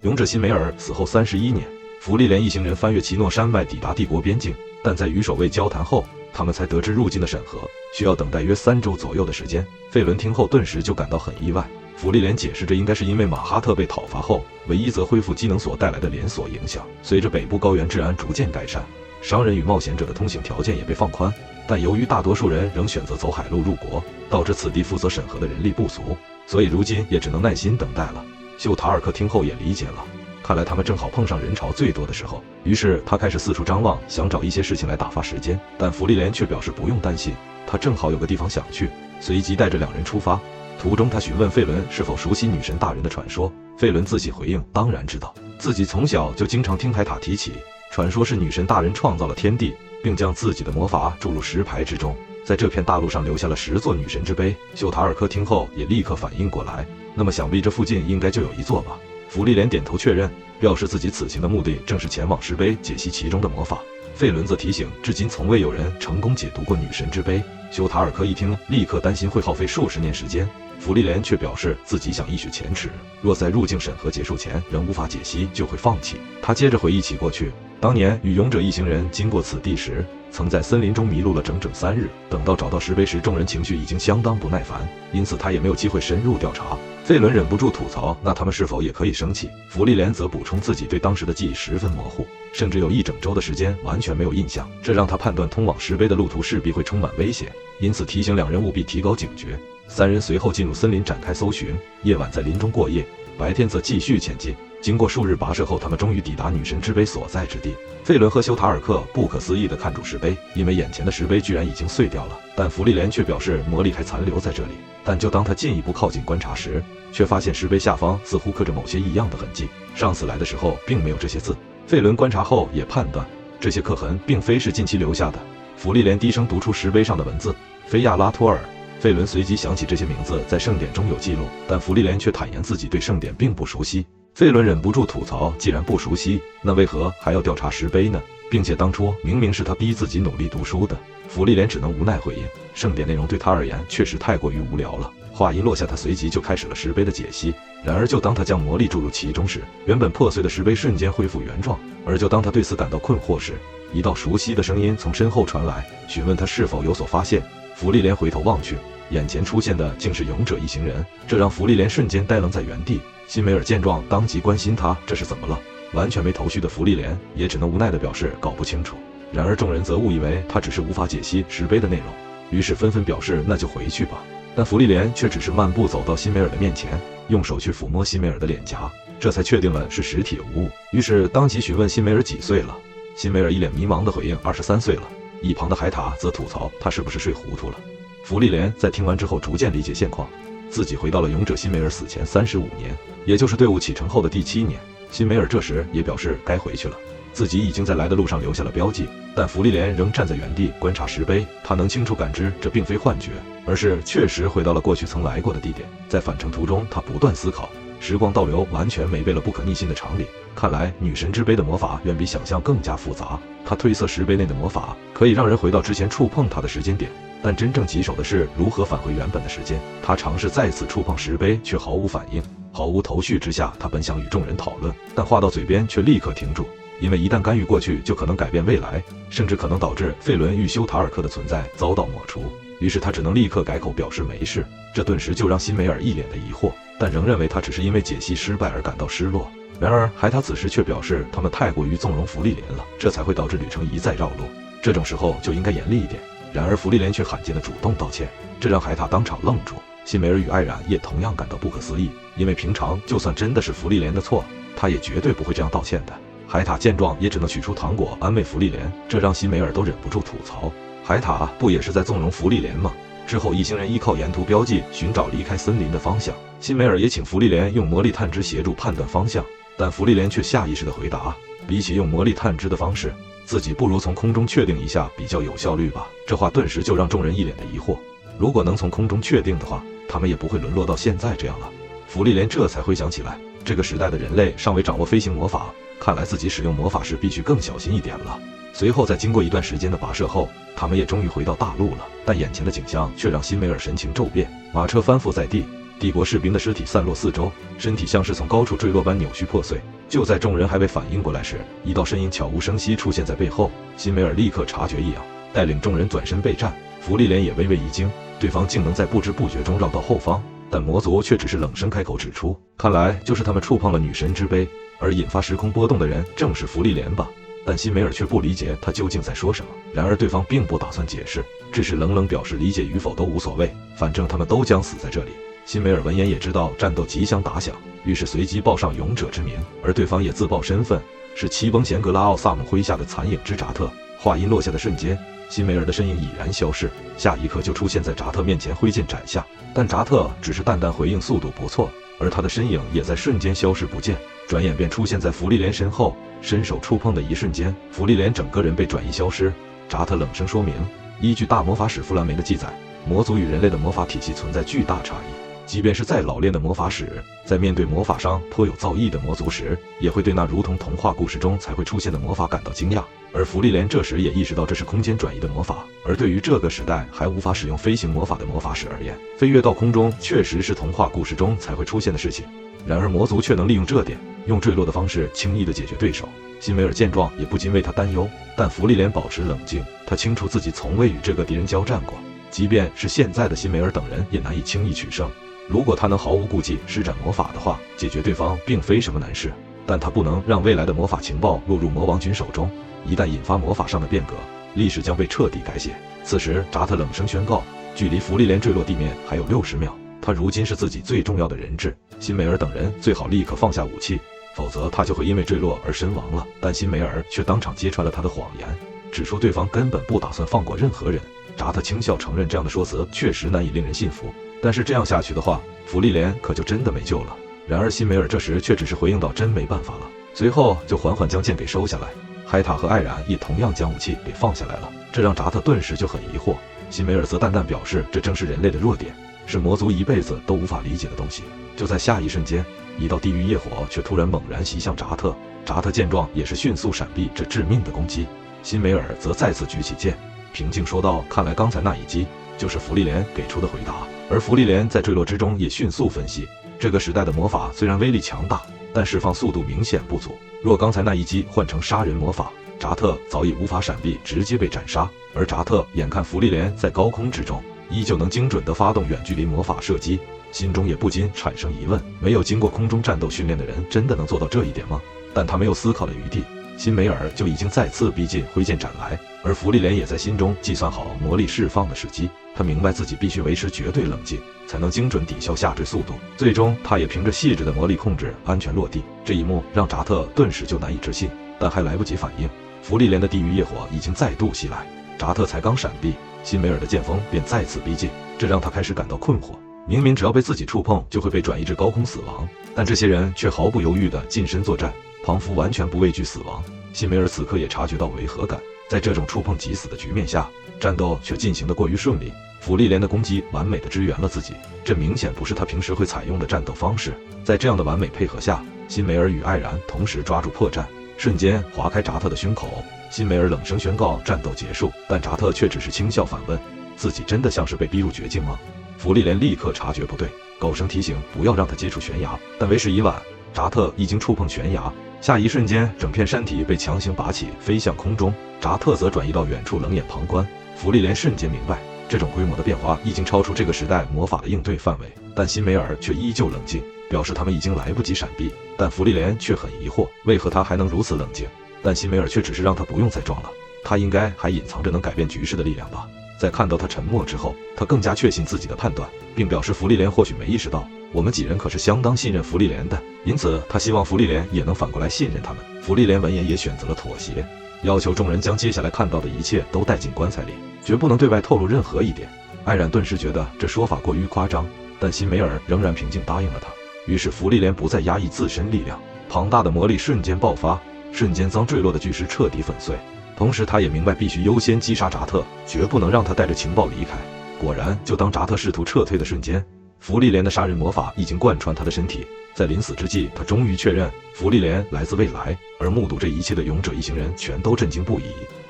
勇者辛梅尔死后31年，芙莉莲一行人翻越奇诺山脉抵达帝国边境，但在与守卫交谈后，他们才得知入境的审核需要等待约3周左右的时间。费伦听后顿时就感到很意外。芙莉莲解释，这应该是因为马哈特被讨伐后，唯一则恢复机能所带来的连锁影响。随着北部高原治安逐渐改善，商人与冒险者的通行条件也被放宽，但由于大多数人仍选择走海路入国，导致此地负责审核的人力不足，所以如今也只能耐心等待了。修塔尔克听后也理解了，看来他们正好碰上人潮最多的时候，于是他开始四处张望，想找一些事情来打发时间。但芙莉莲却表示不用担心，他正好有个地方想去，随即带着2人出发。途中他询问费伦是否熟悉女神大人的传说，费伦自己回应当然知道，自己从小就经常听海塔提起，传说是女神大人创造了天地，并将自己的魔法注入石牌之中，在这片大陆上留下了10座女神之碑。修塔尔克听后也立刻反应过来，那么想必这附近应该就有一座吧。芙莉莲点头确认，表示自己此行的目的正是前往石碑解析其中的魔法。费伦则提醒，至今从未有人成功解读过女神之碑。修塔尔克一听，立刻担心会耗费数十年时间。芙莉莲却表示自己想一雪前耻，若在入境审核结束前仍无法解析，就会放弃。他接着回忆起过去，当年与勇者一行人经过此地时，曾在森林中迷路了整整3日，等到找到石碑时，众人情绪已经相当不耐烦，因此他也没有机会深入调查。费伦忍不住吐槽，那他们是否也可以生气？芙莉莲则补充自己对当时的记忆十分模糊，甚至有1整周的时间完全没有印象，这让他判断通往石碑的路途势必会充满危险，因此提醒2人务必提高警觉。3人随后进入森林展开搜寻，夜晚在林中过夜，白天则继续前进。经过数日跋涉后，他们终于抵达女神之碑所在之地。费伦和修塔尔克不可思议地看住石碑，因为眼前的石碑居然已经碎掉了，但芙莉莲却表示魔力还残留在这里。但就当他进一步靠近观察时，却发现石碑下方似乎刻着某些异样的痕迹，上次来的时候并没有这些字。费伦观察后也判断，这些刻痕并非是近期留下的。芙莉莲低声读出石碑上的文字：菲亚拉托尔。费伦随即想起这些名字在圣典中有记录，但芙莉莲却坦言自己对圣典并不熟悉。费伦忍不住吐槽，既然不熟悉，那为何还要调查石碑呢？并且当初明明是他逼自己努力读书的。芙莉莲只能无奈回应，圣典内容对他而言确实太过于无聊了。话音落下，他随即就开始了石碑的解析。然而就当他将魔力注入其中时，原本破碎的石碑瞬间恢复原状。而就当他对此感到困惑时，一道熟悉的声音从身后传来，询问他是否有所发现。芙莉莲回头望去，眼前出现的竟是勇者一行人，这让芙莉莲瞬间呆愣在原地。辛梅尔见状当即关心他这是怎么了，完全没头绪的芙莉莲也只能无奈地表示搞不清楚。然而众人则误以为他只是无法解析石碑的内容，于是纷纷表示那就回去吧。但芙莉莲却只是漫步走到辛梅尔的面前，用手去抚摸辛梅尔的脸颊，这才确定了是实体无误，于是当即询问辛梅尔几岁了。辛梅尔一脸迷茫地回应23岁了。一旁的海塔则吐槽他是不是睡糊涂了。芙莉莲在听完之后逐渐理解现况，自己回到了勇者辛梅尔死前35年，也就是队伍启程后的第7年。辛梅尔这时也表示该回去了，自己已经在来的路上留下了标记，但芙莉莲仍站在原地观察石碑。他能清楚感知这并非幻觉，而是确实回到了过去曾来过的地点。在返程途中，他不断思考，时光倒流完全违背了不可逆心的常理，看来女神之碑的魔法远比想象更加复杂。他推测石碑内的魔法可以让人回到之前触碰它的时间点，但真正棘手的是如何返回原本的时间。他尝试再次触碰石碑，却毫无反应。毫无头绪之下，他本想与众人讨论，但话到嘴边却立刻停住，因为一旦干预过去，就可能改变未来，甚至可能导致费伦与修塔尔克的存在遭到抹除。于是他只能立刻改口表示没事，这顿时就让辛梅尔一脸的疑惑，但仍认为他只是因为解析失败而感到失落。然而海塔此时却表示他们太过于纵容芙莉莲了，这才会导致旅程一再绕路，这种时候就应该严厉一点。然而芙莉莲却罕见的主动道歉，这让海塔当场愣住。辛梅尔与艾冉也同样感到不可思议，因为平常就算真的是芙莉莲的错，他也绝对不会这样道歉的。海塔见状也只能取出糖果安慰芙莉莲，这让辛梅尔都忍不住吐槽，海塔不也是在纵容芙莉莲吗？之后一行人依靠沿途标记寻找离开森林的方向，辛梅尔也请芙莉莲用魔力探知协助判断方向，但芙莉莲却下意识地回答，比起用魔力探知的方式，自己不如从空中确定一下比较有效率吧。这话顿时就让众人一脸的疑惑，如果能从空中确定的话，他们也不会沦落到现在这样了。芙莉莲这才回想起来，这个时代的人类尚未掌握飞行魔法，看来自己使用魔法时必须更小心一点了。随后在经过一段时间的跋涉后，他们也终于回到大陆了，但眼前的景象却让辛梅尔神情骤变。马车翻覆在地，帝国士兵的尸体散落四周，身体像是从高处坠落般扭曲破碎，就在众人还未反应过来时，一道身影悄无声息出现在背后。辛梅尔立刻察觉异样，带领众人转身备战。芙莉莲也微微一惊，对方竟能在不知不觉中绕到后方，但魔族却只是冷声开口指出，看来就是他们触碰了女神之杯，而引发时空波动的人正是芙莉莲吧。但辛梅尔却不理解他究竟在说什么。然而对方并不打算解释，只是冷冷表示理解与否都无所谓，反正他们都将死在这里。辛梅尔闻言也知道战斗即将打响，于是随即报上勇者之名，而对方也自报身份，是七崩贤格拉奥萨姆麾下的残影之扎特。话音落下的瞬间，辛梅尔的身影已然消逝，下一刻就出现在扎特面前，挥剑斩下。但扎特只是淡淡回应，速度不错，而他的身影也在瞬间消失不见，转眼便出现在芙莉莲身后。伸手触碰的一瞬间，芙莉莲整个人被转移消失。扎特冷声说明，依据大魔法使弗兰梅的记载，魔族与人类的魔法体系存在巨大差异。即便是再老练的魔法使，在面对魔法上颇有造诣的魔族时，也会对那如同童话故事中才会出现的魔法感到惊讶。而芙莉莲这时也意识到这是空间转移的魔法，而对于这个时代还无法使用飞行魔法的魔法使而言，飞跃到空中确实是童话故事中才会出现的事情。然而魔族却能利用这点，用坠落的方式轻易地解决对手。辛梅尔见状也不禁为他担忧，但芙莉莲保持冷静，他清楚自己从未与这个敌人交战过，即便是现在的辛梅尔等人也难以轻易取胜。如果他能毫无顾忌施展魔法的话，解决对方并非什么难事，但他不能让未来的魔法情报落入魔王军手中，一旦引发魔法上的变革，历史将被彻底改写。此时扎特冷声宣告，距离芙莉莲坠落地面还有60秒，他如今是自己最重要的人质，辛梅尔等人最好立刻放下武器，否则他就会因为坠落而身亡了。但辛梅尔却当场揭穿了他的谎言，只说对方根本不打算放过任何人。扎特轻笑承认这样的说辞确实难以令人信服，但是这样下去的话，芙莉莲可就真的没救了。然而辛梅尔这时却只是回应道真没办法了，随后就缓缓将剑给收下来。海塔和艾冉也同样将武器给放下来了，这让扎特顿时就很疑惑。辛梅尔则淡淡表示，这正是人类的弱点，是魔族一辈子都无法理解的东西。就在下一瞬间，一道地狱业火却突然猛然袭向扎特，扎特见状也是迅速闪避这致命的攻击。辛梅尔则再次举起剑，平静说道，看来刚才那一击就是芙莉莲给出的回答。而芙莉莲在坠落之中也迅速分析，这个时代的魔法虽然威力强大，但释放速度明显不足，若刚才那一击换成杀人魔法，扎特早已无法闪避，直接被斩杀。而扎特眼看芙莉莲在高空之中依旧能精准地发动远距离魔法射击，心中也不禁产生疑问，没有经过空中战斗训练的人真的能做到这一点吗？但他没有思考的余地，辛梅尔就已经再次逼近，挥剑斩来。而芙莉莲也在心中计算好魔力释放的时机，他明白自己必须维持绝对冷静，才能精准抵消下坠速度。最终他也凭着细致的魔力控制安全落地。这一幕让扎特顿时就难以置信，但还来不及反应，芙莉莲的地狱业火已经再度袭来，扎特才刚闪避，辛梅尔的剑锋便再次逼近，这让他开始感到困惑。明明只要被自己触碰就会被转移至高空死亡，但这些人却毫不犹豫地近身作战，庞福完全不畏惧死亡。辛梅尔此刻也察觉到违和感，在这种触碰即死的局面下，战斗却进行得过于顺利。芙莉莲的攻击完美地支援了自己，这明显不是他平时会采用的战斗方式。在这样的完美配合下，辛梅尔与艾然同时抓住破绽，瞬间划开扎特的胸口。辛梅尔冷声宣告战斗结束，但扎特却只是轻笑反问，自己真的像是被逼入绝境吗？芙莉莲立刻察觉不对，狗声提醒不要让他接触悬崖，但为时已晚，扎特已经触碰悬崖。下一瞬间，整片山体被强行拔起，飞向空中。扎特则转移到远处冷眼旁观。芙莉莲瞬间明白，这种规模的变化已经超出这个时代魔法的应对范围，但辛梅尔却依旧冷静，表示他们已经来不及闪避。但芙莉莲却很疑惑，为何他还能如此冷静？但辛梅尔却只是让他不用再装了，他应该还隐藏着能改变局势的力量吧。在看到他沉默之后，他更加确信自己的判断，并表示芙莉莲或许没意识到，我们几人可是相当信任芙莉莲的，因此他希望芙莉莲也能反过来信任他们。芙莉莲闻言也选择了妥协，要求众人将接下来看到的一切都带进棺材里，绝不能对外透露任何一点。艾冉顿时觉得这说法过于夸张，但辛梅尔仍然平静答应了他。于是芙莉莲不再压抑自身力量，庞大的魔力瞬间爆发，瞬间将坠落的巨石彻底粉碎。同时他也明白必须优先击杀扎特，绝不能让他带着情报离开。果然，就当扎特试图撤退的瞬间，芙莉莲的杀人魔法已经贯穿他的身体。在临死之际，他终于确认芙莉莲来自未来，而目睹这一切的勇者一行人全都震惊不已。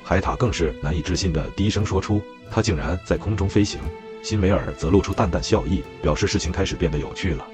海塔更是难以置信地低声说出，他竟然在空中飞行。辛梅尔则露出淡淡笑意，表示事情开始变得有趣了。